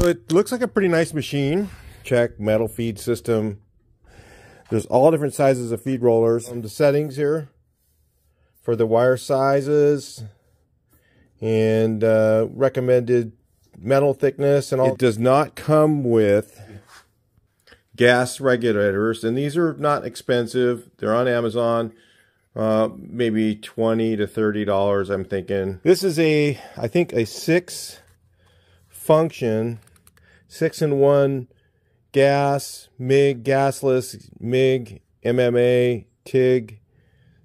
So it looks like a pretty nice machine. Check metal feed system. There's all different sizes of feed rollers. The settings here for the wire sizes and recommended metal thickness and all. It does not come with gas regulators, and these are not expensive. They're on Amazon. Maybe $20 to $30, I'm thinking. This is I think a 6-function, 6-in-1 gas, MIG, gasless, MIG, MMA, TIG,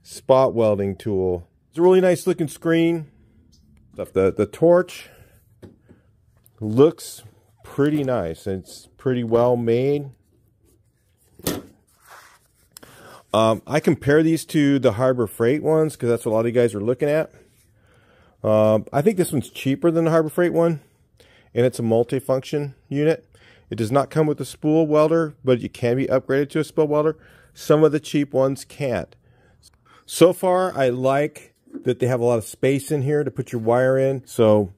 spot welding tool. It's a really nice looking screen. The torch looks pretty nice. It's pretty well made. I compare these to the Harbor Freight ones because that's what a lot of you guys are looking at. I think this one's cheaper than the Harbor Freight one, and it's a multi-function unit. It does not come with a spool welder, but you can be upgraded to a spool welder. Some of the cheap ones can't. So far, I like that they have a lot of space in here to put your wire in. So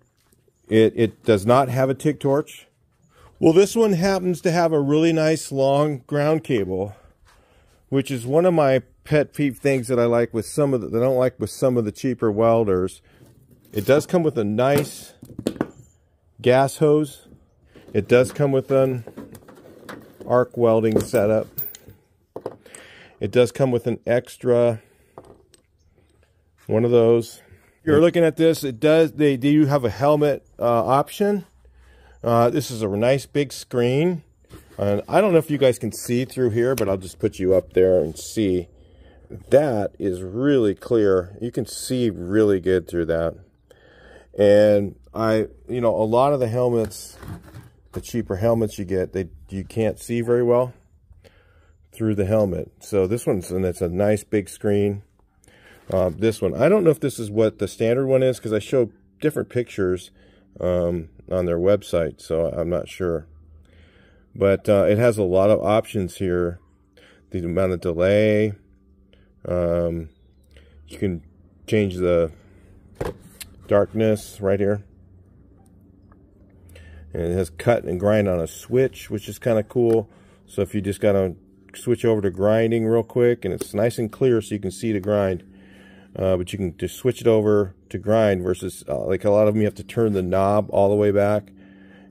it does not have a TIG torch. Well, this one happens to have a really nice long ground cable, which is one of my pet peeve things that I like with some of that I don't like with some of the cheaper welders. It does come with a nice gas hose. It does come with an arc welding setup. It does come with an extra one of those. If you're looking at this, they do have a helmet option. This is a nice big screen. And I don't know if you guys can see through here, but I'll just put you up there and see. That is really clear. You can see really good through that. And a lot of the helmets, the cheaper helmets you get, you can't see very well through the helmet. So this one's, and it's a nice big screen. This one, I don't know if this is what the standard one is because I show different pictures on their website, so I'm not sure. But it has a lot of options here. The amount of delay. You can change the darkness right here. And it has cut and grind on a switch, which is kind of cool. So if you just got to switch over to grinding real quick, and it's nice and clear so you can see the grind. But you can just switch it over to grind versus like a lot of them you have to turn the knob all the way back.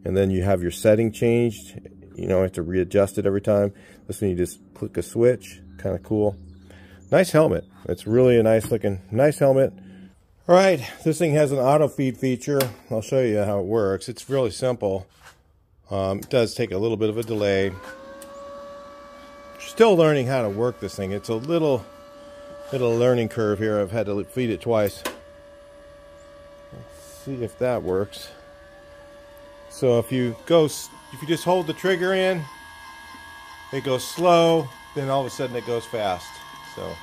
And then you have your setting changed. You have to readjust it every time. This one you just click a switch. Kind of cool. Nice helmet. It's really a nice looking, nice helmet. All right, this thing has an auto feed feature. I'll show you how it works. It's really simple. It does take a little bit of a delay. Still learning how to work this thing. It's a little learning curve here. I've had to feed it twice. Let's see if that works. So if you just hold the trigger in, it goes slow, then all of a sudden it goes fast. So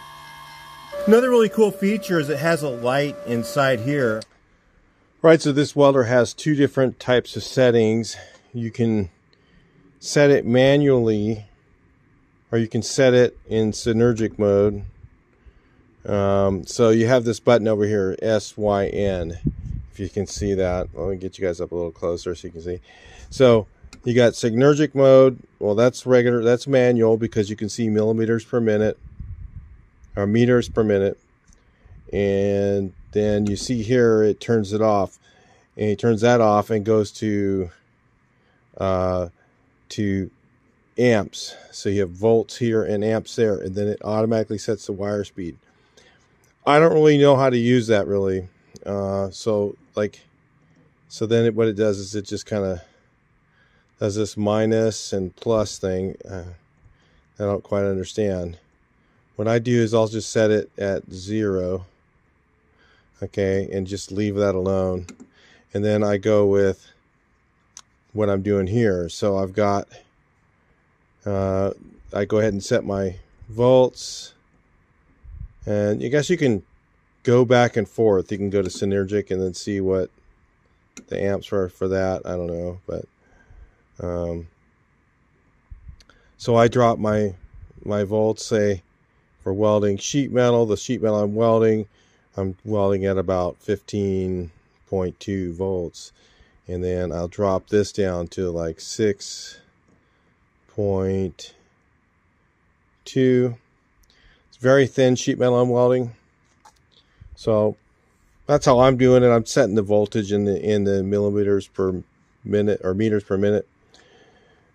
another really cool feature is it has a light inside here. Right, so this welder has two different types of settings. You can set it manually, or you can set it in synergic mode. So you have this button over here, SYN, if you can see that. Let me get you guys up a little closer so you can see. So you got synergic mode. Well, that's regular, that's manual because you can see millimeters per minute or meters per minute. And then you see here it turns it off, and it turns that off and goes to amps. So you have volts here and amps there, and then it automatically sets the wire speed. I don't really know how to use that really. So then what it does is it just kind of does this minus and plus thing. I don't quite understand. What I do is I'll just set it at 0. Okay, and just leave that alone. And then I go with what I'm doing here. So I've got, I go ahead and set my volts. And I guess you can go back and forth. You can go to synergic and then see what the amps are for that. I don't know, but so I drop my volts, say for welding sheet metal. The sheet metal I'm welding at about 15.2 volts, And then I'll drop this down to like 6.2. It's very thin sheet metal I'm welding. So that's how I'm doing it. I'm setting the voltage in the millimeters per minute or meters per minute.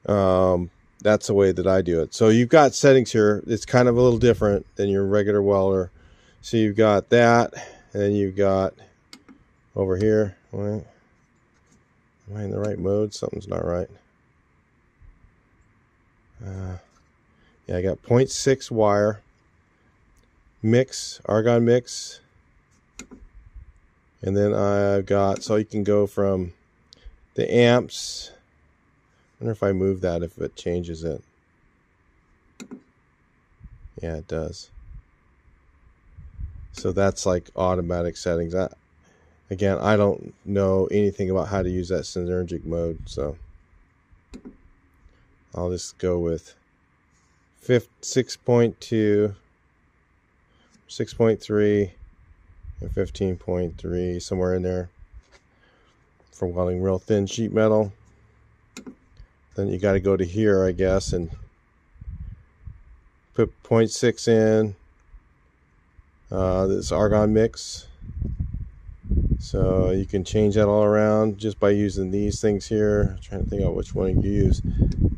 That's the way that I do it. So you've got settings here. It's kind of a little different than your regular welder. So you've got that, and then you've got over here. Wait, am I in the right mode? Something's not right. Yeah, I got 0.6 wire mix, argon mix, and then I've got, so you can go from the amps. I wonder if I move that, if it changes it. Yeah, it does. So that's like automatic settings. Again, I don't know anything about how to use that synergic mode, so I'll just go with 6.2, 6.3, and 15.3, somewhere in there for welding real thin sheet metal. Then you got to go to here, I guess, and put 0.6 in this argon mix. So you can change that all around just by using these things here. I'm trying to think of which one you use.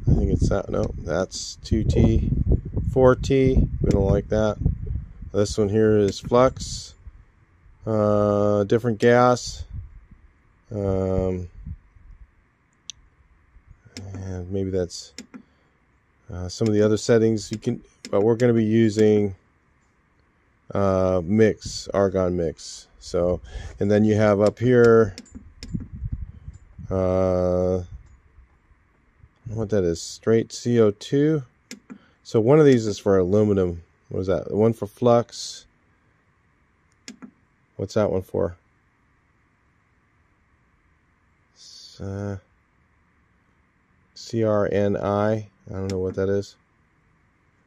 I think it's that. No, that's 2T, 4T. We don't like that. This one here is flux, different gas, and maybe that's some of the other settings you can. But we're going to be using mix, argon mix. So, and then you have up here, what that is, straight CO2. So one of these is for aluminum. What is that? One for flux. What's that one for? CRNI. I don't know what that is.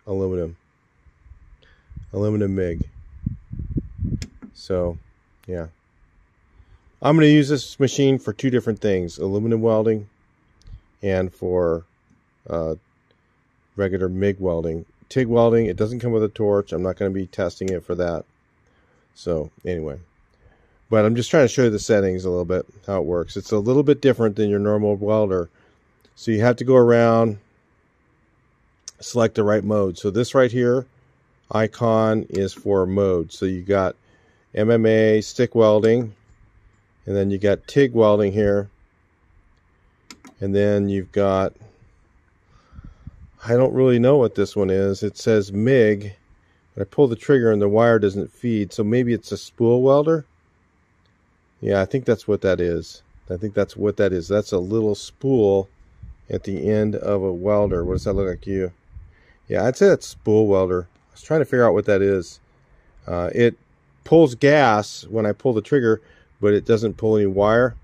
Aluminum. Aluminum MIG. So, yeah. I'm going to use this machine for two different things. Aluminum welding and for regular MIG welding. TIG welding, it doesn't come with a torch. I'm not going to be testing it for that. So, anyway. But I'm just trying to show you the settings a little bit, how it works. It's a little bit different than your normal welder. So you have to go around, select the right mode. So this right here, icon, is for mode. So you got MMA, stick welding, and then you got TIG welding here. And then you've got, I don't really know what this one is. It says MIG. I pull the trigger and the wire doesn't feed. So maybe it's a spool welder. Yeah, I think that's what that is. I think that's what that is. That's a little spool at the end of a welder. What does that look like to you? Yeah, I'd say that's spool welder. I was trying to figure out what that is. It pulls gas when I pull the trigger, but it doesn't pull any wire.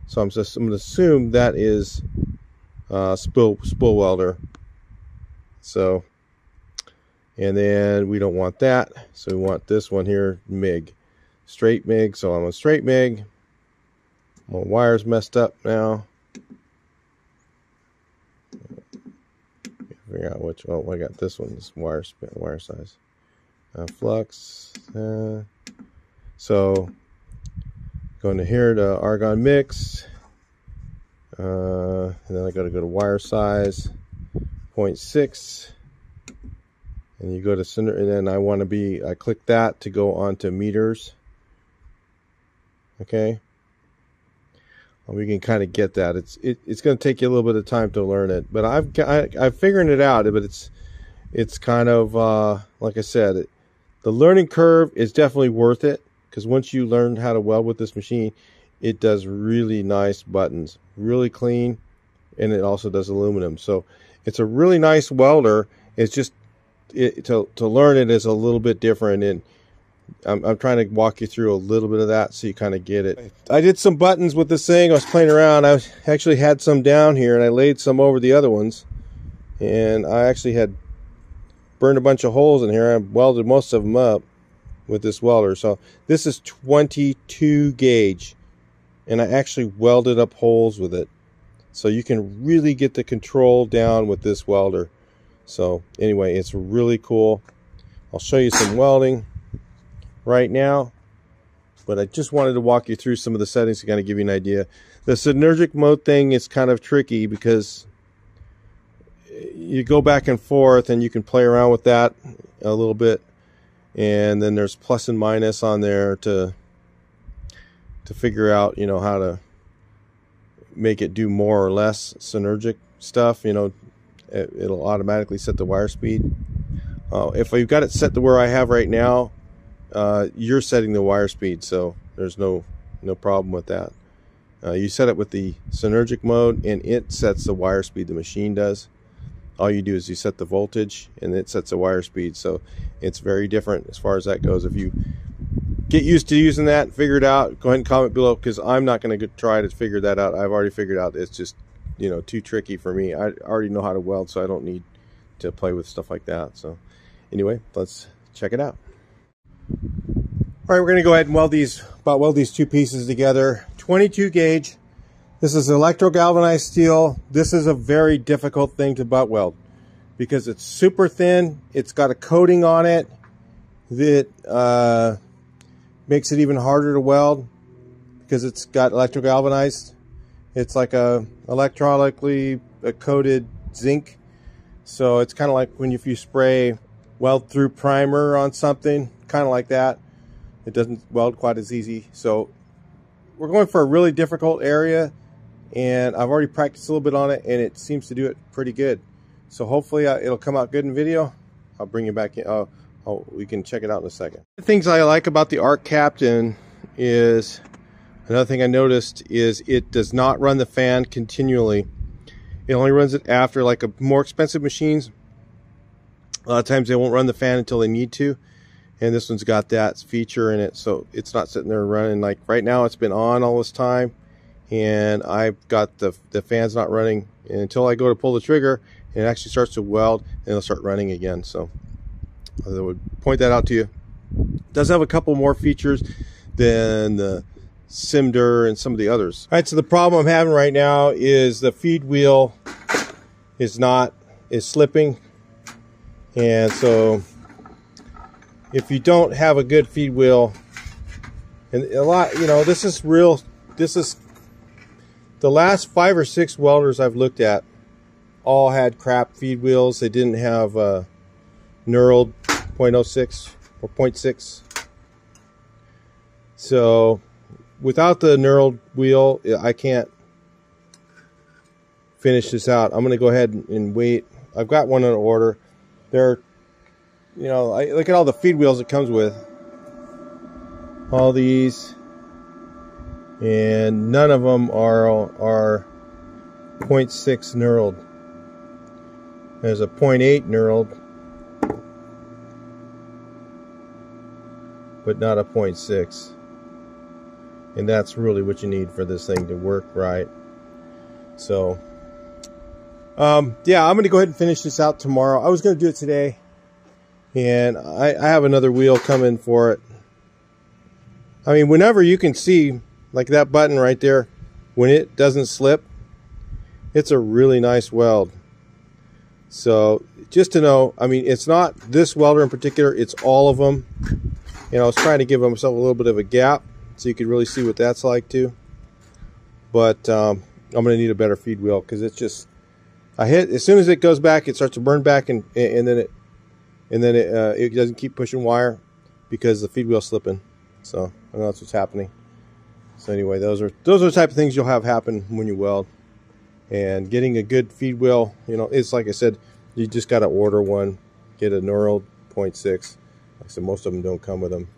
So I'm going to assume that is spool welder. So, and then we don't want that. So we want this one here, MIG. Straight MIG. So I'm on straight MIG. My wire's messed up now. Figure out which. Oh, I got this one. This wire size. Flux. So going to here to argon mix. And then I got to go to wire size 0.6. And you go to center, and then I click that to go on to meters. Okay. We can kind of get that. It's going to take you a little bit of time to learn it, but I've figured it out. But it's kind of like I said, the learning curve is definitely worth it, because once you learn how to weld with this machine, it does really nice buttons, really clean, and it also does aluminum. So it's a really nice welder. It's just to learn it is a little bit different, and I'm trying to walk you through a little bit of that so you kind of get it. I did some buttons with this thing. I was playing around. I actually had some down here, and I laid some over the other ones. And I actually had burned a bunch of holes in here. I welded most of them up with this welder. So this is 22 gauge. and I actually welded up holes with it. So you can really get the control down with this welder. So anyway, it's really cool. I'll show you some welding right now, but I just wanted to walk you through some of the settings to kind of give you an idea. The synergic mode thing is kind of tricky because you go back and forth and you can play around with that a little bit, and then there's plus and minus on there to figure out, you know, how to make it do more or less synergic stuff. You know, it'll automatically set the wire speed. If you've got it set to where I have right now, you're setting the wire speed, so there's no problem with that. You set it with the synergic mode and it sets the wire speed. The machine does. All you do is you set the voltage and it sets the wire speed. So it's very different as far as that goes. If you get used to using that and figure it out, go ahead and comment below, because I'm not going to try to figure that out. I've already figured out it's just, you know, too tricky for me. I already know how to weld, so I don't need to play with stuff like that. So anyway, let's check it out. All right, we're going to go ahead and weld these two pieces together. 22 gauge. This is electro galvanized steel. This is a very difficult thing to butt weld because it's super thin. It's got a coating on it that makes it even harder to weld because it's got electro galvanized. It's like a electronically coated zinc. So it's kind of like when if you spray weld through primer on something, kind of like that. It doesn't weld quite as easy. So we're going for a really difficult area, and I've already practiced a little bit on it, and it seems to do it pretty good. So hopefully it'll come out good in video. I'll bring you back in. We can check it out in a second. The things I like about the ARCCAPTAIN is, another thing I noticed is it does not run the fan continually. It only runs it after, like more expensive machines. A lot of times they won't run the fan until they need to. And this one's got that feature in it, so it's not sitting there running. Like right now, it's been on all this time, and I've got the fan's not running until I go to pull the trigger, and it actually starts to weld, and it'll start running again. So I would point that out to you. It does have a couple more features than the Simder and some of the others. All right, so the problem I'm having right now is the feed wheel is slipping, and so if you don't have a good feed wheel, and a lot, you know, this is the last 5 or 6 welders I've looked at all had crap feed wheels. They didn't have knurled 0.06 or 0.6. So without the knurled wheel, I can't finish this out. I'm going to go ahead and wait. I've got one on order. They're, you know, I look at all the feed wheels it comes with. All these, and none of them are 0.6 knurled. There's a 0.8 knurled, but not a 0.6. And that's really what you need for this thing to work right. So, yeah, I'm going to go ahead and finish this out tomorrow. I was going to do it today, and I have another wheel coming for it. I mean, whenever you can see, like that button right there, when it doesn't slip, it's a really nice weld. So just to know, I mean, it's not this welder in particular, it's all of them. You know, I was trying to give myself a little bit of a gap so you could really see what that's like too. But I'm going to need a better feed wheel, because it's just, I hit, as soon as it goes back, it starts to burn back, and then it doesn't keep pushing wire because the feed wheel's slipping. So I know that's what's happening. So anyway, those are the type of things you'll have happen when you weld. And getting a good feed wheel, you know, it's like I said, you just got to order one, get a knurled 0.6. Like I said, most of them don't come with them.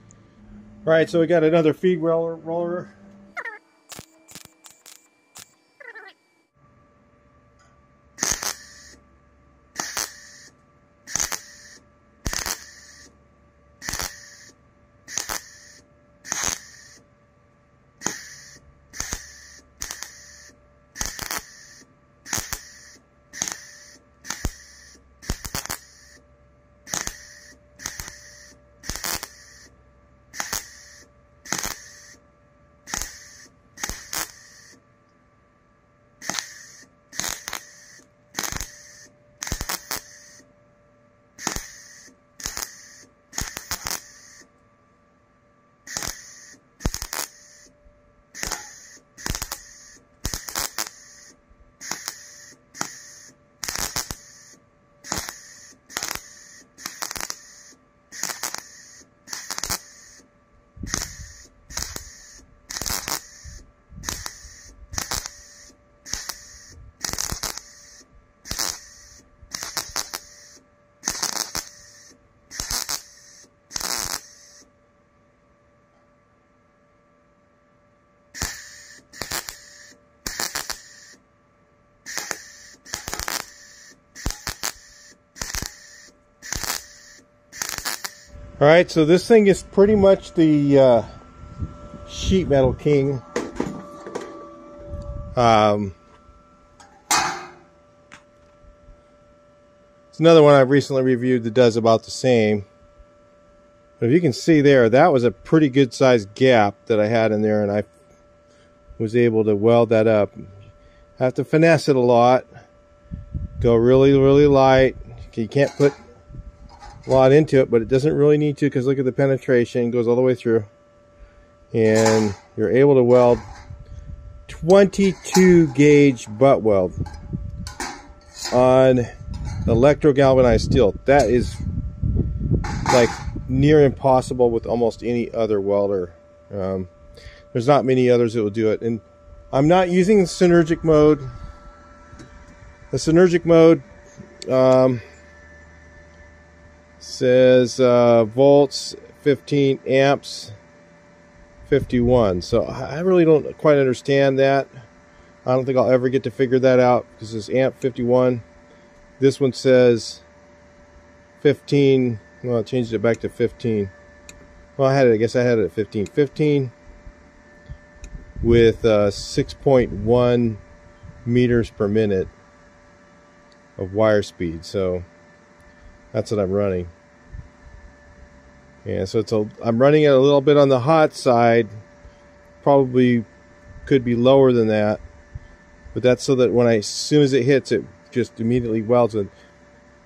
All right, so we got another feed roller. Alright, so this thing is pretty much the sheet metal king. It's another one I've recently reviewed that does about the same. But if you can see there, that was a pretty good sized gap that I had in there, and I was able to weld that up. Have to finesse it a lot. Go really, really light. You can't put a lot into it, but it doesn't really need to, because look at the penetration. It goes all the way through. And you're able to weld 22 gauge butt weld on electro galvanized steel. That is like near impossible with almost any other welder. There's not many others that will do it. And I'm not using the synergic mode. The synergic mode says volts 15, amps 51. So I really don't quite understand that. I don't think I'll ever get to figure that out, because it's amp 51. This one says 15. Well, I changed it back to 15. Well, I guess I had it at 15. 15 with 6.1 meters per minute of wire speed. So that's what I'm running. And so I'm running it a little bit on the hot side. Probably could be lower than that. But that's so that as soon as it hits, it just immediately welds. And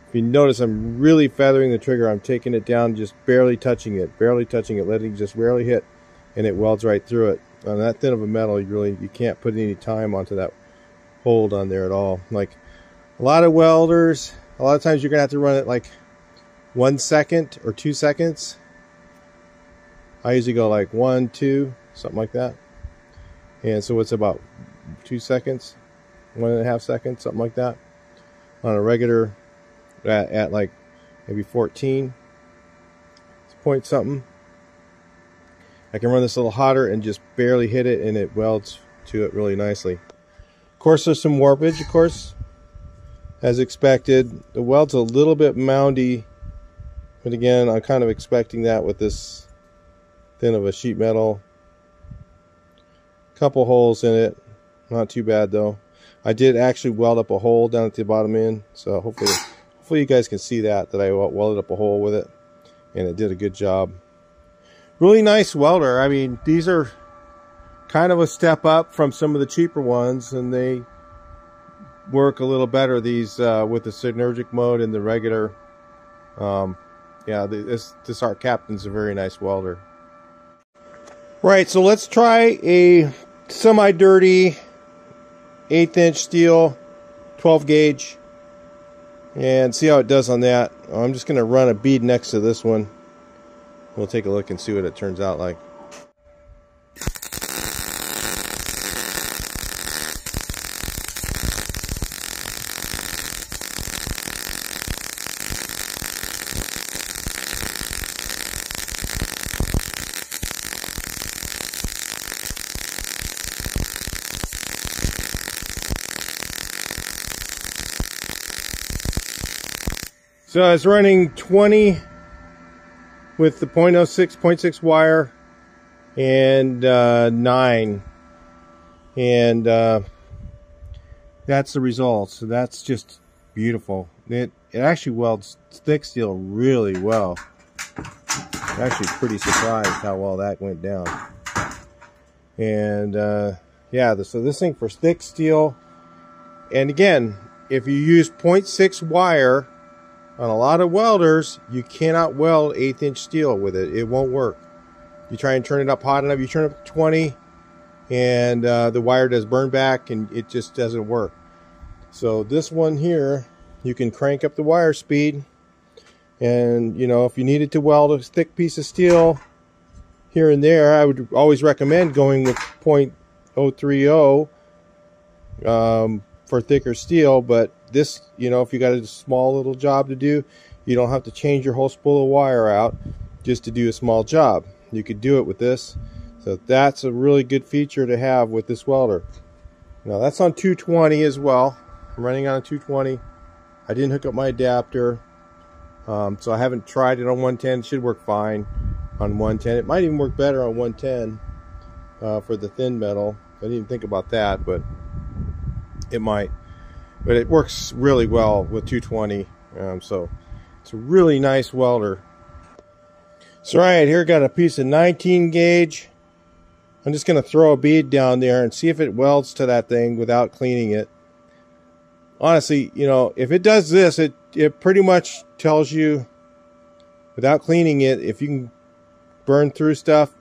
if you notice, I'm really feathering the trigger. I'm taking it down, just barely touching it, letting it just barely hit, and it welds right through it. On that thin of a metal, you can't put any time onto that hold on there at all. Like a lot of welders, a lot of times you're gonna have to run it like 1 second or 2 seconds. I usually go like 1, 2, something like that. And so it's about 2 seconds, 1.5 seconds, something like that. On a regular, at like maybe 14 point something. I can run this a little hotter and just barely hit it, and it welds to it really nicely. Of course, there's some warpage, of course, as expected. The weld's a little bit moundy, but again, I'm kind of expecting that with this thin of a sheet metal. Couple holes in it, not too bad though. I did actually weld up a hole down at the bottom end, so hopefully you guys can see that I welded up a hole with it, and it did a good job. Really nice welder. I mean, these are kind of a step up from some of the cheaper ones, and they work a little better, these with the synergic mode and the regular. Yeah, this ARCCAPTAIN's a very nice welder. Right, so let's try a semi-dirty 1/8 inch steel 12 gauge and see how it does on that. I'm just going to run a bead next to this one. We'll take a look and see what it turns out like. So I was running 20 with the 0.6 wire and 9, and that's the result. So that's just beautiful. It actually welds thick steel really well. I'm actually pretty surprised how well that went down. And yeah, so this thing for thick steel, and again, if you use 0.6 wire on a lot of welders, you cannot weld 1/8 inch steel with it. It won't work. You try and turn it up hot enough, you turn it up to 20, and the wire does burn back, and it just doesn't work. So this one here, you can crank up the wire speed, and you know, if you needed to weld a thick piece of steel here and there, I would always recommend going with 0.030 for thicker steel. But this, you know, if you got a small little job to do, you don't have to change your whole spool of wire out just to do a small job. You could do it with this. So that's a really good feature to have with this welder. Now that's on 220 as well. I'm running on a 220. I didn't hook up my adapter. So I haven't tried it on 110. It should work fine on 110. It might even work better on 110 for the thin metal. I didn't even think about that, but it might. But it works really well with 220. So it's a really nice welder. So right here, got a piece of 19 gauge. I'm just going to throw a bead down there and see if it welds to that thing without cleaning it. Honestly, you know, if it does this, it pretty much tells you, without cleaning it, if you can burn through stuff,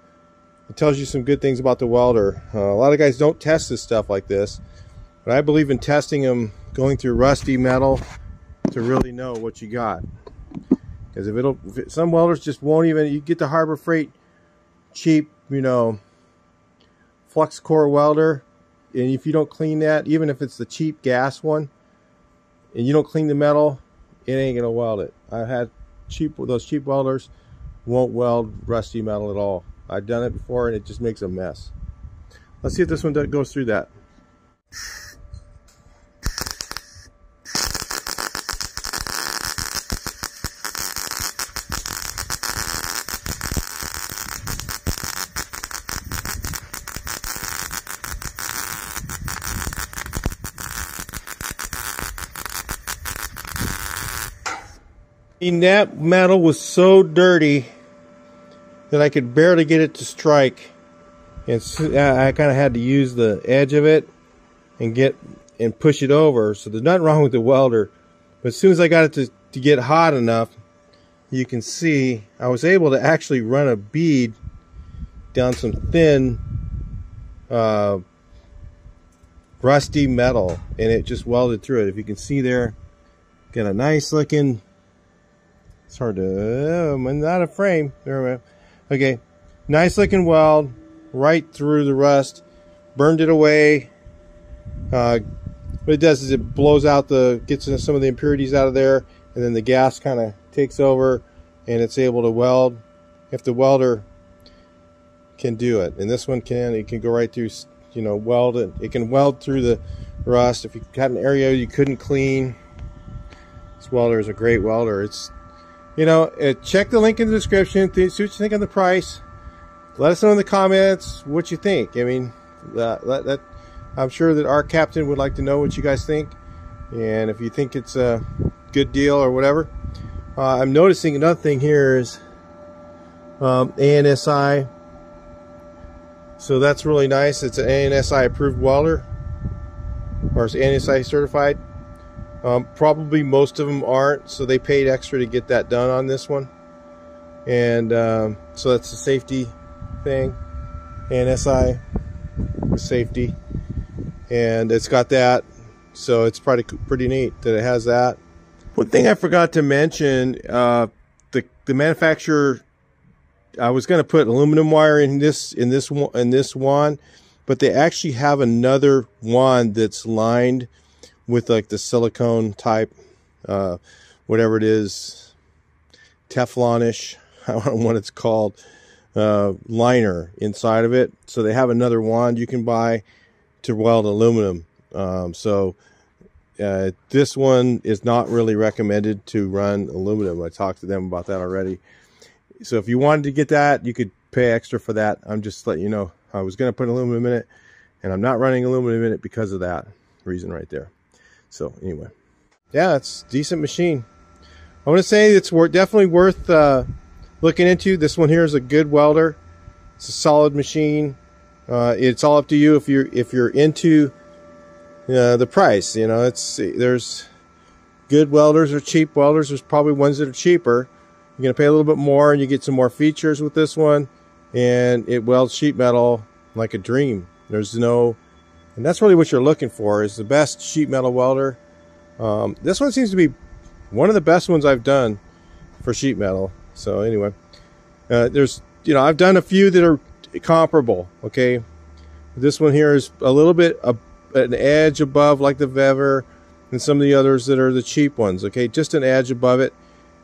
it tells you some good things about the welder. A lot of guys don't test this stuff like this, but I believe in testing them, going through rusty metal to really know what you got. Because some welders just won't even, you get the Harbor Freight cheap, you know, flux core welder, and if you don't clean that, even if it's the cheap gas one, and you don't clean the metal, it ain't gonna weld it. I've had those cheap welders won't weld rusty metal at all. I've done it before and it just makes a mess. Let's see if this one goes through that. And that metal was so dirty that I could barely get it to strike, and I kind of had to use the edge of it and push it over. So there's nothing wrong with the welder, but as soon as I got it to get hot enough, you can see I was able to actually run a bead down some thin rusty metal, and it just welded through it. If you can see there, got a nice looking, it's hard to, I'm not a frame. There we go. Okay, nice looking weld right through the rust. Burned it away. What it does is it blows out gets some of the impurities out of there, and then the gas kind of takes over, and it's able to weld. If the welder can do it, and this one it can go right through, you know, weld it. It can weld through the rust. If you had an area you couldn't clean, this welder is a great welder. It's, you know, check the link in the description. See what you think on the price. Let us know in the comments what you think. I mean, I'm sure that our captain would like to know what you guys think, and if you think it's a good deal or whatever. I'm noticing another thing here is ANSI. So that's really nice. It's an ANSI approved welder, or it's ANSI certified. Probably most of them aren't, so they paid extra to get that done on this one. And so that's a safety thing. ANSI safety, and it's got that, so it's pretty neat that it has that. One thing I forgot to mention, the manufacturer, I was going to put aluminum wire in this wand, but they actually have another wand that's lined with like the silicone type, whatever it is, Teflonish, I don't know what it's called, liner inside of it. So they have another wand you can buy to weld aluminum. This one is not really recommended to run aluminum. I talked to them about that already. So if you wanted to get that, you could pay extra for that. I'm just letting you know. I was going to put aluminum in it, and I'm not running aluminum in it because of that reason right there. So anyway, yeah, it's a decent machine. I want to say it's definitely worth looking into. This one here is a good welder. It's a solid machine. It's all up to you if you're into the price. You know, there's good welders or cheap welders. There's probably ones that are cheaper. You're gonna pay a little bit more, and you get some more features with this one. And it welds sheet metal like a dream. And that's really what you're looking for, is the best sheet metal welder. This one seems to be one of the best ones I've done for sheet metal. So anyway, I've done a few that are comparable. Okay, this one here is a little bit an edge above, like the Weber and some of the others that are the cheap ones. Okay, just an edge above it,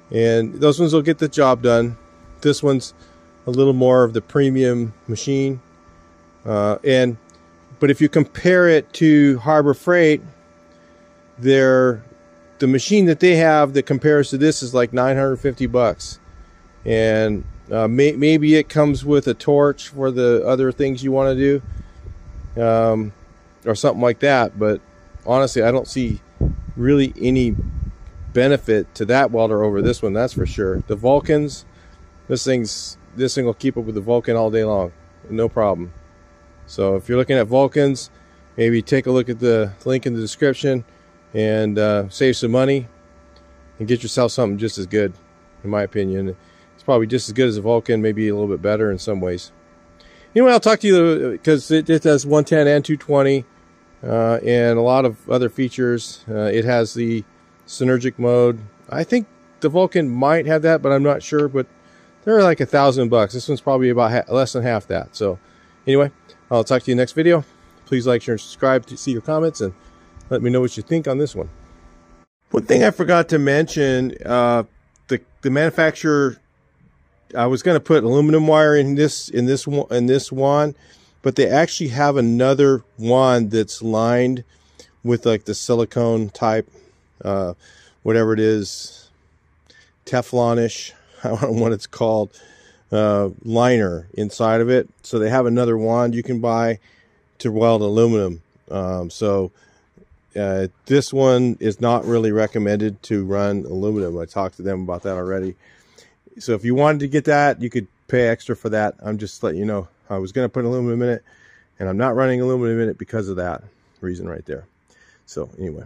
and those ones will get the job done. This one's a little more of the premium machine, but if you compare it to Harbor Freight, the the machine that they have that compares to this is like $950, and maybe it comes with a torch for the other things you want to do, or something like that. But honestly, I don't see really any benefit to that welder over this one, that's for sure. The Vulcans, this thing will keep up with the Vulcan all day long, no problem. So if you're looking at Vulcans, maybe take a look at the link in the description and save some money and get yourself something just as good, in my opinion. It's probably just as good as a Vulcan, maybe a little bit better in some ways. Anyway, I'll talk to you, because it has 110 and 220 and a lot of other features. It has the synergic mode. I think the Vulcan might have that, but I'm not sure. But they're like $1,000. This one's probably about less than half that. So anyway, I'll talk to you next video. Please like, share, and subscribe to see your comments, and let me know what you think on this one. One thing I forgot to mention, the manufacturer, I was going to put aluminum wire in this wand, but they actually have another wand that's lined with like the silicone type, whatever it is, Teflonish, I don't know what it's called, liner inside of it. So they have another wand you can buy to weld aluminum. This one is not really recommended to run aluminum. I talked to them about that already. So if you wanted to get that, you could pay extra for that. I'm just letting you know. I was going to put aluminum in it, and I'm not running aluminum in it because of that reason right there. So anyway.